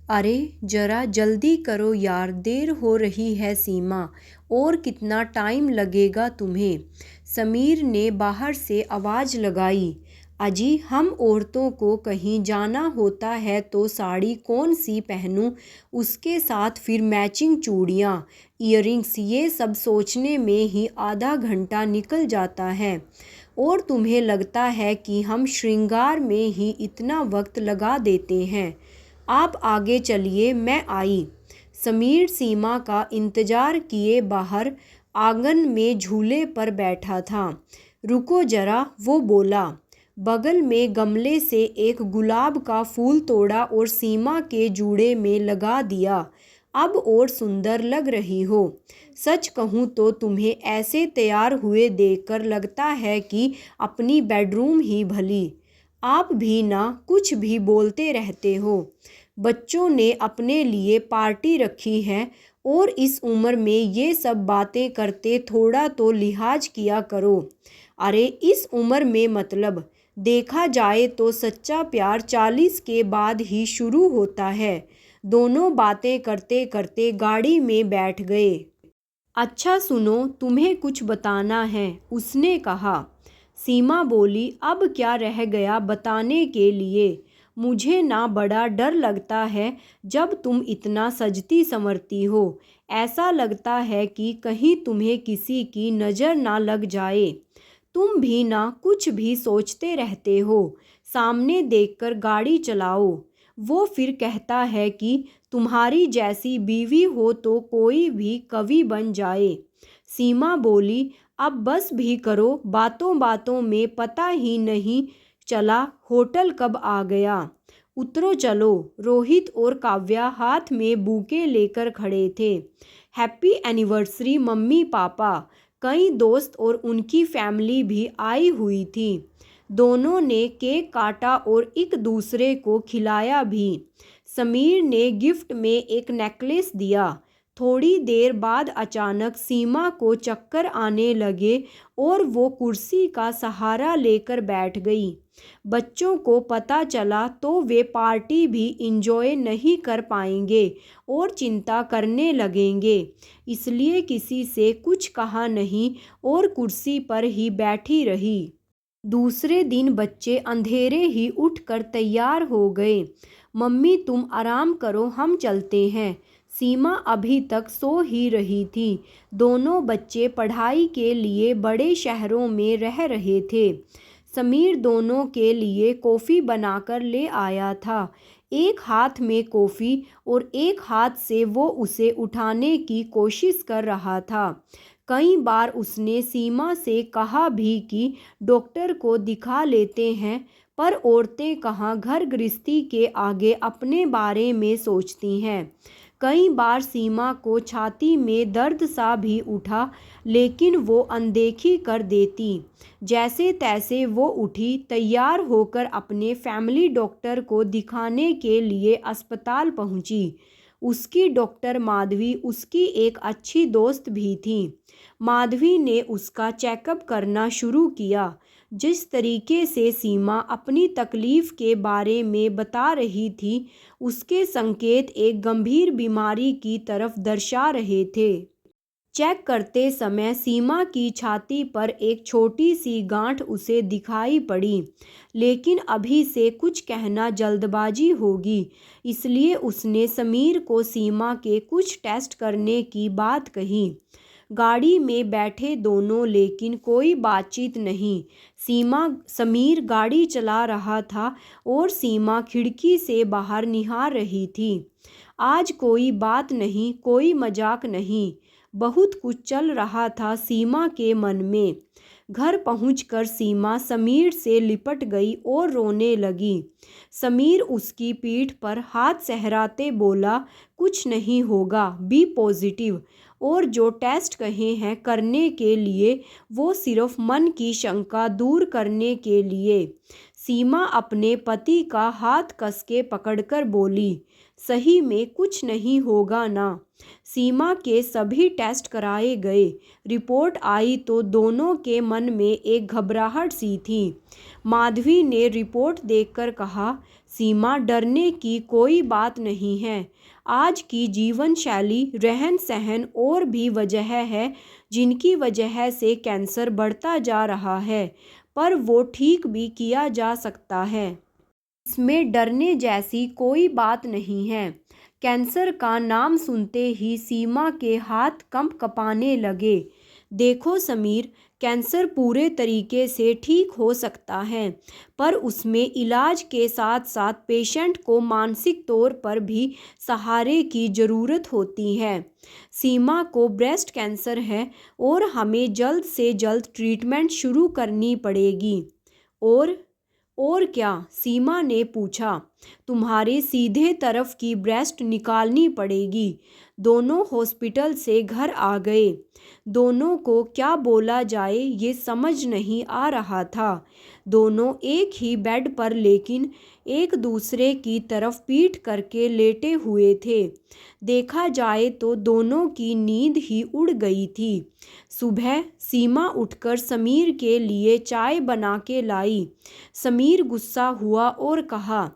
अरे जरा जल्दी करो यार, देर हो रही है सीमा। और कितना टाइम लगेगा तुम्हें? समीर ने बाहर से आवाज़ लगाई। अजी हम औरतों को कहीं जाना होता है तो साड़ी कौन सी पहनूं, उसके साथ फिर मैचिंग चूड़ियाँ, ईयरिंग्स, ये सब सोचने में ही आधा घंटा निकल जाता है। और तुम्हें लगता है कि हम श्रृंगार में ही इतना वक्त लगा देते हैं। आप आगे चलिए, मैं आई। समीर सीमा का इंतज़ार किए बाहर आंगन में झूले पर बैठा था। रुको जरा, वो बोला। बगल में गमले से एक गुलाब का फूल तोड़ा और सीमा के जूड़े में लगा दिया। अब और सुंदर लग रही हो। सच कहूँ तो तुम्हें ऐसे तैयार हुए देखकर लगता है कि अपनी बेडरूम ही भली। आप भी ना कुछ भी बोलते रहते हो। बच्चों ने अपने लिए पार्टी रखी है और इस उम्र में ये सब बातें करते थोड़ा तो लिहाज किया करो। अरे इस उम्र में मतलब, देखा जाए तो सच्चा प्यार 40 के बाद ही शुरू होता है। दोनों बातें करते करते गाड़ी में बैठ गए। अच्छा सुनो, तुम्हें कुछ बताना है, उसने कहा। सीमा बोली, अब क्या रह गया बताने के लिए? मुझे ना बड़ा डर लगता है जब तुम इतना सजती संवरती हो। ऐसा लगता है कि कहीं तुम्हें किसी की नज़र ना लग जाए। तुम भी ना कुछ भी सोचते रहते हो। सामने देखकर गाड़ी चलाओ। वो फिर कहता है कि तुम्हारी जैसी बीवी हो तो कोई भी कवि बन जाए। सीमा बोली, अब बस भी करो, बातों बातों में पता ही नहीं चला होटल कब आ गया। उतरो चलो। रोहित और काव्या हाथ में बूके लेकर खड़े थे। Happy anniversary mummy papa. कई दोस्त और उनकी फैमिली भी आई हुई थी। दोनों ने केक काटा और एक दूसरे को खिलाया भी। समीर ने गिफ्ट में एक नेकलेस दिया। थोड़ी देर बाद अचानक सीमा को चक्कर आने लगे और वो कुर्सी का सहारा लेकर बैठ गई। बच्चों को पता चला तो वे पार्टी भी इंजॉय नहीं कर पाएंगे और चिंता करने लगेंगे। इसलिए किसी से कुछ कहा नहीं और कुर्सी पर ही बैठी रही। दूसरे दिन बच्चे अंधेरे ही उठकर तैयार हो गए। मम्मी तुम आराम करो, हम चलते हैं। सीमा अभी तक सो ही रही थी। दोनों बच्चे पढ़ाई के लिए बड़े शहरों में रह रहे थे। समीर दोनों के लिए कॉफ़ी बनाकर ले आया था। एक हाथ में कॉफ़ी और एक हाथ से वो उसे उठाने की कोशिश कर रहा था। कई बार उसने सीमा से कहा भी कि डॉक्टर को दिखा लेते हैं, पर औरतें कहाँ घर गृहस्थी के आगे अपने बारे में सोचती हैं। कई बार सीमा को छाती में दर्द सा भी उठा, लेकिन वो अनदेखी कर देती। जैसे तैसे वो उठी, तैयार होकर अपने फैमिली डॉक्टर को दिखाने के लिए अस्पताल पहुंची। उसकी डॉक्टर माधवी उसकी एक अच्छी दोस्त भी थी। माधवी ने उसका चेकअप करना शुरू किया। जिस तरीके से सीमा अपनी तकलीफ के बारे में बता रही थी, उसके संकेत एक गंभीर बीमारी की तरफ दर्शा रहे थे। चेक करते समय सीमा की छाती पर एक छोटी सी गांठ उसे दिखाई पड़ी, लेकिन अभी से कुछ कहना जल्दबाजी होगी, इसलिए उसने समीर को सीमा के कुछ टेस्ट करने की बात कही। गाड़ी में बैठे दोनों, लेकिन कोई बातचीत नहीं। समीर गाड़ी चला रहा था और सीमा खिड़की से बाहर निहार रही थी। आज कोई बात नहीं, कोई मजाक नहीं, बहुत कुछ चल रहा था सीमा के मन में। घर पहुंचकर सीमा समीर से लिपट गई और रोने लगी। समीर उसकी पीठ पर हाथ सहराते बोला, कुछ नहीं होगा, बी पॉजिटिव, और जो टेस्ट कहे हैं करने के लिए वो सिर्फ मन की शंका दूर करने के लिए। सीमा अपने पति का हाथ कस के पकड़कर बोली, सही में कुछ नहीं होगा ना। सीमा के सभी टेस्ट कराए गए। रिपोर्ट आई तो दोनों के मन में एक घबराहट सी थी। माधवी ने रिपोर्ट देखकर कहा, सीमा, डरने की कोई बात नहीं है। आज की जीवन शैली, रहन सहन और भी वजह है जिनकी वजह से कैंसर बढ़ता जा रहा है, पर वो ठीक भी किया जा सकता है। इसमें डरने जैसी कोई बात नहीं है। कैंसर का नाम सुनते ही सीमा के हाथ कंपने लगे। देखो समीर, कैंसर पूरे तरीके से ठीक हो सकता है, पर उसमें इलाज के साथ साथ पेशेंट को मानसिक तौर पर भी सहारे की ज़रूरत होती है। सीमा को ब्रेस्ट कैंसर है और हमें जल्द से जल्द ट्रीटमेंट शुरू करनी पड़ेगी। और क्या? सीमा ने पूछा। तुम्हारे सीधे तरफ की ब्रेस्ट निकालनी पड़ेगी। दोनों हॉस्पिटल से घर आ गए। दोनों को क्या बोला जाए ये समझ नहीं आ रहा था। दोनों एक ही बेड पर लेकिन एक दूसरे की तरफ पीठ करके लेटे हुए थे। देखा जाए तो दोनों की नींद ही उड़ गई थी। सुबह सीमा उठकर समीर के लिए चाय बना के लाई। समीर गुस्सा हुआ और कहा,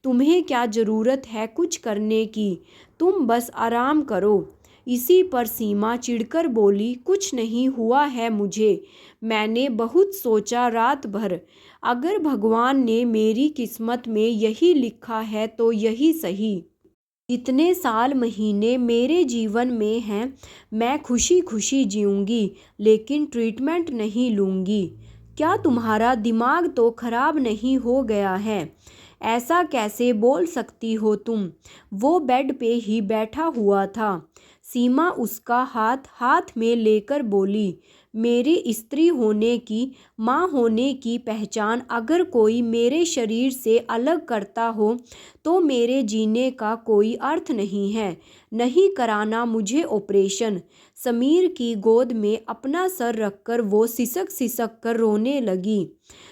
तुम्हें क्या ज़रूरत है कुछ करने की? तुम बस आराम करो। इसी पर सीमा चिढ़कर बोली, कुछ नहीं हुआ है मुझे। मैंने बहुत सोचा रात भर। अगर भगवान ने मेरी किस्मत में यही लिखा है तो यही सही। जितने साल महीने मेरे जीवन में हैं मैं खुशी खुशी जीऊँगी, लेकिन ट्रीटमेंट नहीं लूँगी। क्या तुम्हारा दिमाग तो खराब नहीं हो गया है? ऐसा कैसे बोल सकती हो तुम? वो बेड पे ही बैठा हुआ था। सीमा उसका हाथ में लेकर बोली, मेरी स्त्री होने की, माँ होने की पहचान अगर कोई मेरे शरीर से अलग करता हो तो मेरे जीने का कोई अर्थ नहीं है। नहीं कराना मुझे ऑपरेशन। समीर की गोद में अपना सर रखकर वो सिसक सिसक कर रोने लगी।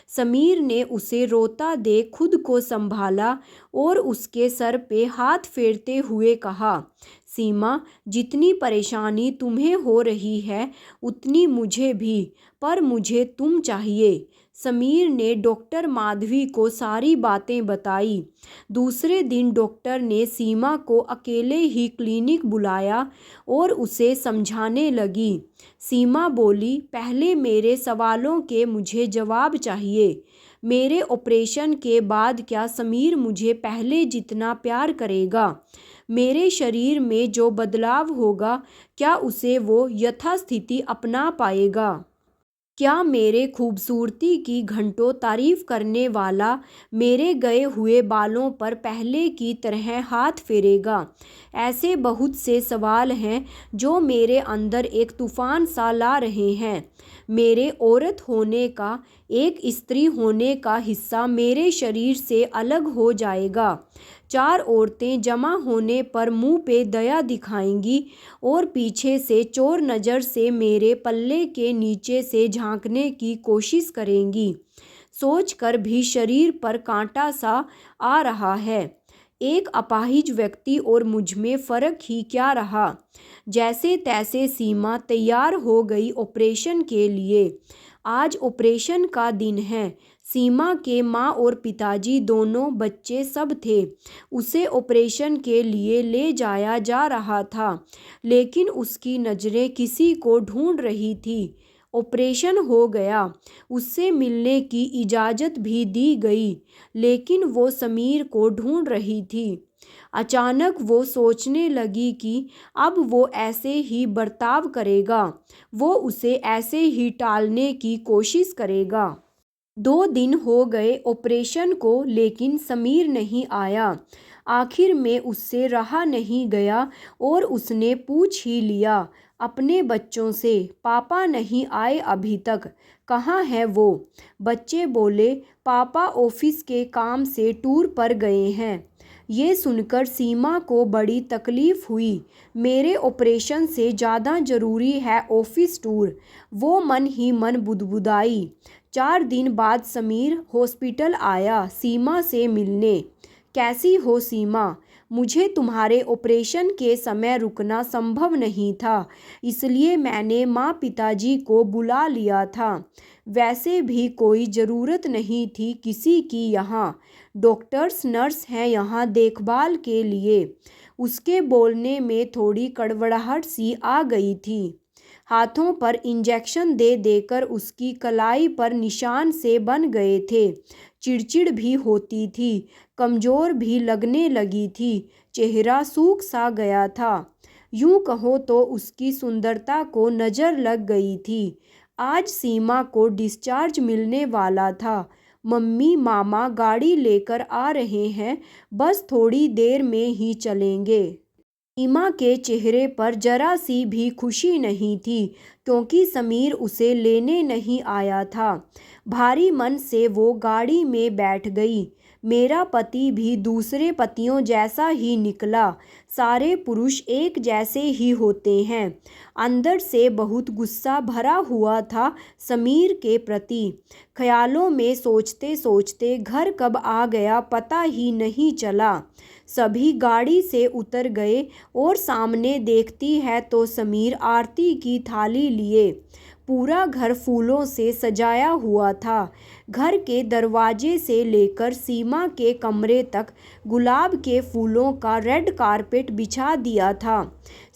समीर ने उसे रोता देख खुद को संभाला और उसके सर पे हाथ फेरते हुए कहा, सीमा, जितनी परेशानी तुम्हें हो रही है उतनी मुझे भी, पर मुझे तुम चाहिए। समीर ने डॉक्टर माधवी को सारी बातें बताई। दूसरे दिन डॉक्टर ने सीमा को अकेले ही क्लिनिक बुलाया और उसे समझाने लगी। सीमा बोली, पहले मेरे सवालों के मुझे जवाब चाहिए। मेरे ऑपरेशन के बाद क्या समीर मुझे पहले जितना प्यार करेगा? मेरे शरीर में जो बदलाव होगा क्या उसे वो यथास्थिति अपना पाएगा? क्या मेरे खूबसूरती की घंटों तारीफ करने वाला मेरे गए हुए बालों पर पहले की तरह हाथ फेरेगा? ऐसे बहुत से सवाल हैं जो मेरे अंदर एक तूफान सा ला रहे हैं। मेरे औरत होने का, एक स्त्री होने का हिस्सा मेरे शरीर से अलग हो जाएगा। 4 औरतें जमा होने पर मुंह पे दया दिखाएंगी और पीछे से चोर नज़र से मेरे पल्ले के नीचे से झांकने की कोशिश करेंगी। सोचकर भी शरीर पर कांटा सा आ रहा है। एक अपाहिज व्यक्ति और मुझ में फ़र्क ही क्या रहा। जैसे तैसे सीमा तैयार हो गई ऑपरेशन के लिए। आज ऑपरेशन का दिन है। सीमा के माँ और पिताजी दोनों, बच्चे सब थे। उसे ऑपरेशन के लिए ले जाया जा रहा था, लेकिन उसकी नज़रें किसी को ढूंढ रही थी। ऑपरेशन हो गया, उससे मिलने की इजाज़त भी दी गई, लेकिन वो समीर को ढूंढ रही थी। अचानक वो सोचने लगी कि अब वो ऐसे ही बर्ताव करेगा, वो उसे ऐसे ही टालने की कोशिश करेगा। 2 दिन हो गए ऑपरेशन को, लेकिन समीर नहीं आया। आखिर में उससे रहा नहीं गया और उसने पूछ ही लिया अपने बच्चों से, पापा नहीं आए अभी तक, कहाँ है वो? बच्चे बोले, पापा ऑफिस के काम से टूर पर गए हैं। ये सुनकर सीमा को बड़ी तकलीफ़ हुई। मेरे ऑपरेशन से ज़्यादा ज़रूरी है ऑफिस टूर, वो मन ही मन बुदबुदाई। 4 दिन बाद समीर हॉस्पिटल आया सीमा से मिलने। कैसी हो सीमा? मुझे तुम्हारे ऑपरेशन के समय रुकना संभव नहीं था, इसलिए मैंने माँ पिताजी को बुला लिया था। वैसे भी कोई ज़रूरत नहीं थी किसी की यहाँ, डॉक्टर्स नर्स हैं यहाँ देखभाल के लिए। उसके बोलने में थोड़ी कड़वड़ाहट सी आ गई थी। हाथों पर इंजेक्शन दे देकर उसकी कलाई पर निशान से बन गए थे। चिड़चिड़ भी होती थी, कमज़ोर भी लगने लगी थी, चेहरा सूख सा गया था। यूं कहो तो उसकी सुंदरता को नज़र लग गई थी। आज सीमा को डिस्चार्ज मिलने वाला था। मम्मी मामा गाड़ी लेकर आ रहे हैं, बस थोड़ी देर में ही चलेंगे। सीमा के चेहरे पर जरा सी भी खुशी नहीं थी, क्योंकि समीर उसे लेने नहीं आया था। भारी मन से वो गाड़ी में बैठ गई। मेरा पति भी दूसरे पतियों जैसा ही निकला। सारे पुरुष एक जैसे ही होते हैं। अंदर से बहुत गुस्सा भरा हुआ था समीर के प्रति। ख्यालों में सोचते सोचते घर कब आ गया पता ही नहीं चला। सभी गाड़ी से उतर गए और सामने देखती है तो समीर आरती की थाली लिए। पूरा घर फूलों से सजाया हुआ था। घर के दरवाजे से लेकर सीमा के कमरे तक गुलाब के फूलों का रेड कारपेट बिछा दिया था।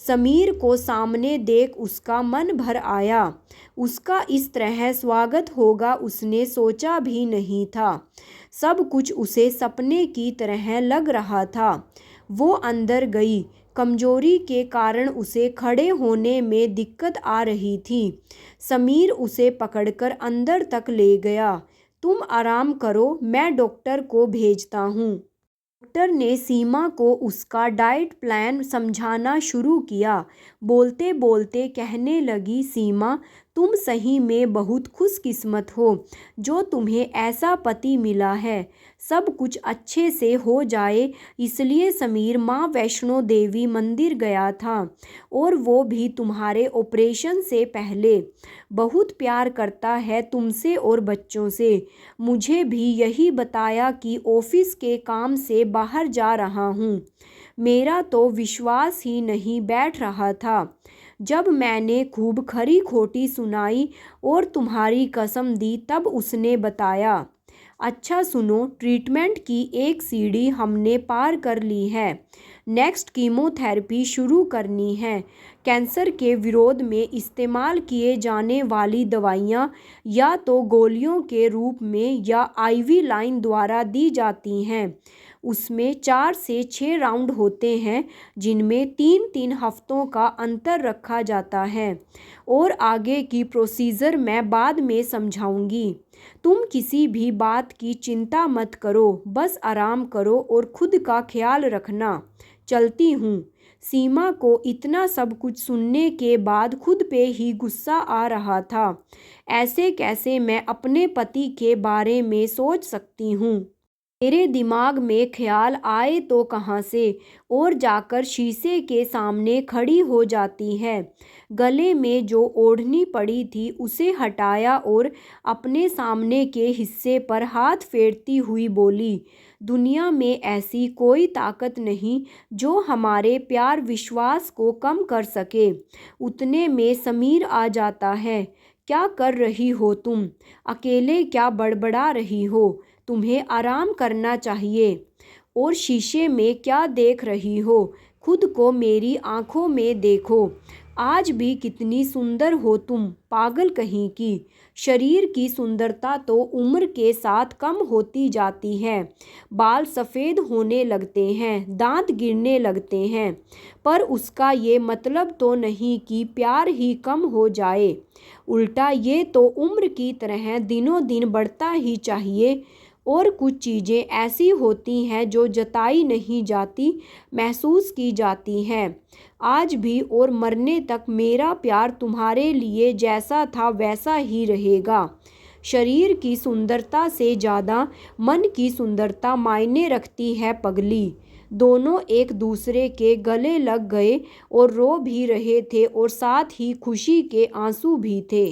समीर को सामने देख उसका मन भर आया। उसका इस तरह स्वागत होगा उसने सोचा भी नहीं था। सब कुछ उसे सपने की तरह लग रहा था। वो अंदर गई। कमजोरी के कारण उसे खड़े होने में दिक्कत आ रही थी। समीर उसे पकड़कर अंदर तक ले गया। तुम आराम करो, मैं डॉक्टर को भेजता हूँ। डॉक्टर ने सीमा को उसका डाइट प्लान समझाना शुरू किया। बोलते बोलते कहने लगी, सीमा तुम सही में बहुत खुशकिस्मत हो जो तुम्हें ऐसा पति मिला है। सब कुछ अच्छे से हो जाए इसलिए समीर माँ वैष्णो देवी मंदिर गया था, और वो भी तुम्हारे ऑपरेशन से पहले। बहुत प्यार करता है तुमसे और बच्चों से। मुझे भी यही बताया कि ऑफिस के काम से बाहर जा रहा हूँ। मेरा तो विश्वास ही नहीं बैठ रहा था जब मैंने खूब खरी खोटी सुनाई और तुम्हारी कसम दी। तब उसने बताया, अच्छा सुनो, ट्रीटमेंट की एक सीढ़ी हमने पार कर ली है। नेक्स्ट कीमोथेरेपी शुरू करनी है। कैंसर के विरोध में इस्तेमाल किए जाने वाली दवाइयाँ या तो गोलियों के रूप में या आईवी लाइन द्वारा दी जाती हैं। उसमें 4 से 6 राउंड होते हैं, जिनमें 3-3 हफ्तों का अंतर रखा जाता है। और आगे की प्रोसीजर मैं बाद में समझाऊंगी। तुम किसी भी बात की चिंता मत करो, बस आराम करो और खुद का ख्याल रखना। चलती हूँ। सीमा को इतना सब कुछ सुनने के बाद खुद पे ही गुस्सा आ रहा था। ऐसे कैसे मैं अपने पति के बारे में सोच सकती हूँ। मेरे दिमाग में ख्याल आए तो कहाँ से, और जाकर शीशे के सामने खड़ी हो जाती है। गले में जो ओढ़नी पड़ी थी उसे हटाया और अपने सामने के हिस्से पर हाथ फेरती हुई बोली, दुनिया में ऐसी कोई ताकत नहीं जो हमारे प्यार विश्वास को कम कर सके। उतने में समीर आ जाता है। क्या कर रही हो तुम? अकेले क्या बड़बड़ा रही हो? तुम्हें आराम करना चाहिए। और शीशे में क्या देख रही हो? खुद को मेरी आंखों में देखो। आज भी कितनी सुंदर हो तुम, पागल कहीं की। शरीर की सुंदरता तो उम्र के साथ कम होती जाती है। बाल सफ़ेद होने लगते हैं, दांत गिरने लगते हैं, पर उसका ये मतलब तो नहीं कि प्यार ही कम हो जाए। उल्टा ये तो उम्र की तरह दिनों दिन बढ़ता ही चाहिए। और कुछ चीज़ें ऐसी होती हैं जो जताई नहीं जाती, महसूस की जाती हैं। आज भी और मरने तक मेरा प्यार तुम्हारे लिए जैसा था वैसा ही रहेगा। शरीर की सुंदरता से ज़्यादा मन की सुंदरता मायने रखती है पगली। दोनों एक दूसरे के गले लग गए और रो भी रहे थे और साथ ही खुशी के आंसू भी थे।